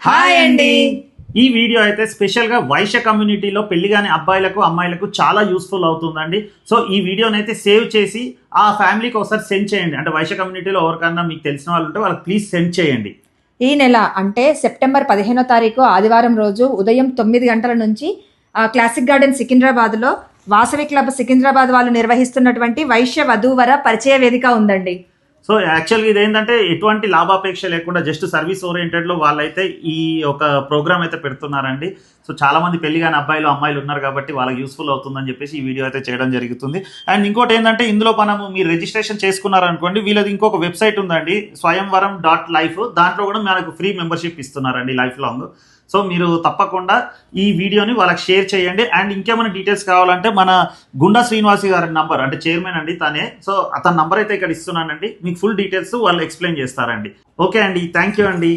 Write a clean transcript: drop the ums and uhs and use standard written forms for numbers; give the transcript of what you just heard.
Hi అండి. ఈ video అయితే స్పెషల్గా వైశ్య కమ్యూనిటీలో పెళ్లి కాని అబ్బాయిలకు అమ్మాయిలకు చాలా యూస్ఫుల్ అవుతుందండి. సో ఈ వీడియోని అయితే సేవ్ చేసి ఆ ఫ్యామిలీకి ఒకసారి సెండ్ చేయండి. అంటే వైశ్య కమ్యూనిటీలో ఎవరికన్నా మీకు తెలిసిన వాళ్ళు ఉంటే వాళ్ళకి ప్లీజ్ సెండ్ చేయండి. ఈ నెల అంటే సెప్టెంబర్ 15వ తారీఖు ఆదివారం రోజు ఉదయం 9 గంటల నుంచి క్లాసిక్ గార్డెన్ సికింద్రాబాద్లో వాసవి క్లబ్ సికింద్రాబాద్ వాళ్ళు నిర్వహిస్తున్నటువంటి వైశ్య వధూవర పరిచయ వేదిక ఉందండి. సో యాక్చువల్గా ఇదేంటంటే ఎటువంటి లాభాపేక్ష లేకుండా జస్ట్ సర్వీస్ ఓరియంటెడ్లో వాళ్ళైతే ఈ ఒక ప్రోగ్రామ్ అయితే పెడుతున్నారండి. సో చాలా మంది పెళ్లి కాని అబ్బాయిలు అమ్మాయిలు ఉన్నారు కాబట్టి వాళ్ళకి యూస్ఫుల్ అవుతుందని చెప్పేసి ఈ వీడియో అయితే చేయడం జరుగుతుంది. అండ్ ఇంకోటి ఏంటంటే ఇందులో మనము మీరు రిజిస్ట్రేషన్ చేసుకున్నారనుకోండి, వీళ్ళది ఇంకొక వెబ్సైట్ ఉందండి, swayamvaram.life. దాంట్లో కూడా మనకు ఫ్రీ మెంబర్షిప్ ఇస్తున్నారండి లైఫ్ లాంగ్. సో మీరు తప్పకుండా ఈ వీడియోని వాళ్ళకి షేర్ చేయండి. అండ్ ఇంకేమైనా డీటెయిల్స్ కావాలంటే మన గుండా శ్రీనివాసి గారి నంబర్, అంటే చైర్మన్ అండి తనే, సో అతని నంబర్ అయితే ఇక్కడ ఇస్తున్నానండి. మీకు ఫుల్ డీటెయిల్స్ వాళ్ళు ఎక్స్ప్లెయిన్ చేస్తారండి. ఓకే అండి, థ్యాంక్ యూ అండి.